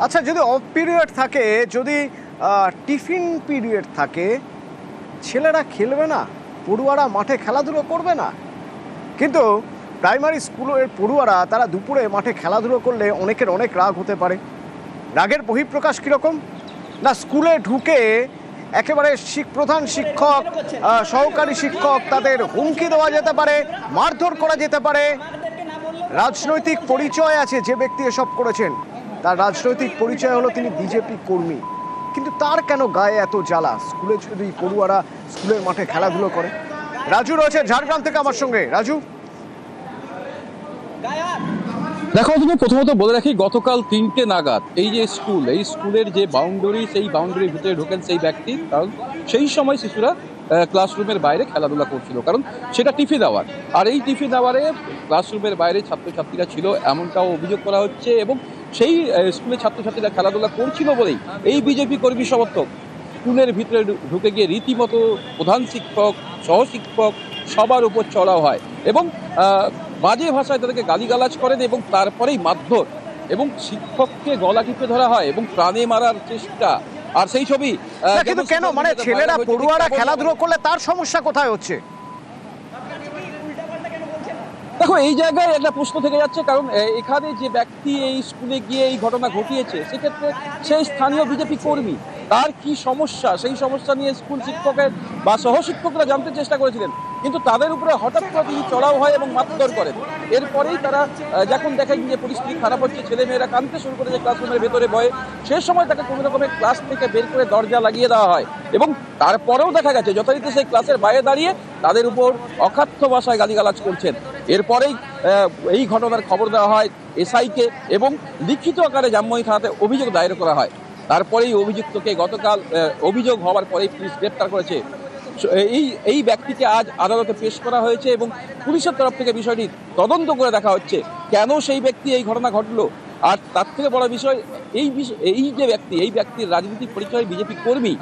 আচ্ছা, যদি of period থাকে, যদি টিফিন পিরিয়ড থাকে, ছেলেরা খেলবে না, পড়ুয়ারা মাঠে খেলাধুলো করবে না? কিন্তু প্রাইমারি স্কুলের পড়ুয়ারা তারা দুপুরে মাঠে খেলাধুলো করলে অনেকের অনেক রাগ হতে পারে। রাগের বহিঃপ্রকাশ কীরকম না, স্কুলে ঢুকে একেবারে প্রধান শিক্ষক, সহকারী শিক্ষক, তাদের হুমকি দেওয়া যেতে পারে, মারধর করা যেতে পারে। রাজনৈতিক পরিচয় আছে যে ব্যক্তি এসব করেছেন, তার রাজনৈতিক পরিচয় হলো তিনি বিজেপি কর্মী। কিন্তু তার কেন গায়ে এত জ্বালা স্কুলে যদি পড়ুয়ারা স্কুলের মাঠে খেলাধুলো করে? রাজু রয়েছে ঝাড়গ্রাম থেকে আমার সঙ্গে। রাজু, দেখো, তুমি প্রথমত বলে রাখি, গতকাল 3টে নাগাদ এই যে এই স্কুলের যে বাউন্ডারি, সেই বাউন্ডারির ভিতরে ঢোকেন সেই ব্যক্তি। কারণ সেই সময় শিশুরা ক্লাসরুমের বাইরে খেলাধুলা করছিল, কারণ সেটা টিফিন আওয়ার। আর এই টিফিন আওয়ারে ক্লাসরুমের বাইরে ছাত্রছাত্রীরা ছিল এমনটাও অভিযোগ করা হচ্ছে, এবং সেই স্কুলের ছাত্রছাত্রীরা খেলাধুলা করছিল বলেই এই বিজেপি কর্মী সমর্থক স্কুলের ভিতরে ঢুকে গিয়ে রীতিমতো প্রধান শিক্ষক, সহশিক্ষক সবার উপর চড়াও হয় এবং বাজে ভাষায় তাদেরকে গালিগালাজ করেন, এবং তারপরেই মারধর এবং শিক্ষককে গলা টিপে ধরা হয় এবং প্রাণে মারার চেষ্টা। আর সেই ছবি কিন্তু কেন, মানে ছেলেরা পড়ুয়ারা খেলাধুলো করলে তার সমস্যা কোথায় হচ্ছে? দেখো, এই জায়গায় একটা প্রশ্ন থেকে যাচ্ছে, কারণ এখানে যে ব্যক্তি এই স্কুলে গিয়ে এই ঘটনা ঘটিয়েছে, সেক্ষেত্রে সেই স্থানীয় বিজেপি কর্মী, তার কি সমস্যা, সেই সমস্যা নিয়ে স্কুল শিক্ষকের বা সহশিক্ষকরা জানতে চেষ্টা করেছিলেন, কিন্তু তাদের উপরে হঠাৎ করে তিনি চড়াও হয় এবং মারধর করেন। এরপরেই তারা যখন দেখেন যে পরিস্থিতি খারাপ হচ্ছে, ছেলেমেয়েরা কাঁদতে শুরু করেছে ক্লাসরুমের ভেতরে ভয়ে, সে সময় তাকে কোনো রকমের ক্লাস থেকে বের করে দরজা লাগিয়ে দেওয়া হয়, এবং তারপরেও দেখা গেছে যথারীতি সেই ক্লাসের বাইরে দাঁড়িয়ে তাদের উপর অখাদ্য ভাষায় গালিগালাজ করছেন। এরপরেই এই ঘটনার খবর দেওয়া হয় এসআইকে, এবং লিখিত আকারে জামমনি থানাতে অভিযোগ দায়ের করা হয়। তারপরেই অভিযুক্তকে গতকাল অভিযোগ হওয়ার পরেই পুলিশ গ্রেপ্তার করেছে। এই ব্যক্তিকে আজ আদালতে পেশ করা হয়েছে, এবং পুলিশের তরফ থেকে বিষয়টি তদন্ত করে দেখা হচ্ছে কেন সেই ব্যক্তি এই ঘটনা ঘটলো। আর তার থেকে বড় বিষয়, এই যে ব্যক্তি, এই ব্যক্তির রাজনৈতিক পরিচয় বিজেপি কর্মী,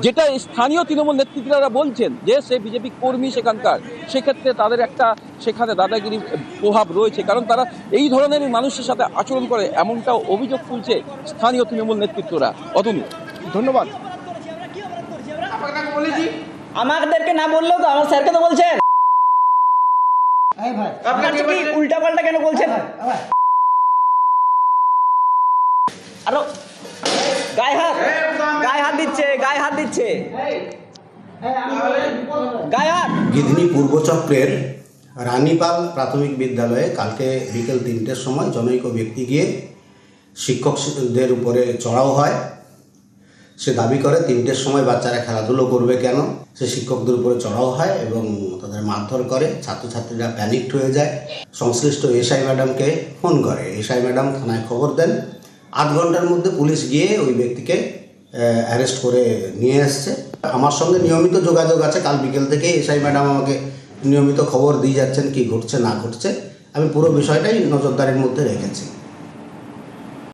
যেটা স্থানীয় তৃণমূল নেতৃত্বরা বলছেন যে সে বিজেপি কর্মী সেখানকার, সেক্ষেত্রে তাদের একটা সেখানে দাদাগিরি প্রভাব রয়েছে, কারণ তারা এই ধরনের মানুষের সাথে আচরণ করে, এমনটাও অভিযোগ তুলছে স্থানীয় তৃণমূল নেতৃত্বরা। অতনু, ধন্যবাদ। আমাদেরকে না বললেও তো আমার স্যারকে তো বলছেন, উল্টা পাল্টা কেন বলছেন? আরো গায়ে হাত দিচ্ছে গায়ে হাত। গিধনি পূর্বচক্রের রানীপাল প্রাথমিক বিদ্যালয়ে কালকে বিকেল 3টের সময় জনৈক ব্যক্তি গিয়ে শিক্ষকদের উপরে চড়াও হয়। সে দাবি করে 3টের সময় বাচ্চারা খেলাধুলো করবে কেন, সে শিক্ষকদের উপরে চড়াও হয় এবং তাদের মারধর করে। ছাত্রছাত্রীরা প্যানিকড হয়ে যায়, সংশ্লিষ্ট এসআই ম্যাডামকে ফোন করে। এসআই ম্যাডাম থানায় খবর দেন। 8 ঘন্টার মধ্যে পুলিশ গিয়ে ওই ব্যক্তিকে অ্যারেস্ট করে নিয়ে এসছে। আমার সঙ্গে নিয়মিত যোগাযোগ আছে, কাল বিকেল থেকে এসআই ম্যাডাম আমাকে নিয়মিত খবর দিয়ে যাচ্ছেন কি ঘটছে না ঘটছে। আমি পুরো বিষয়টাই নজরদারির মধ্যে রেখেছি।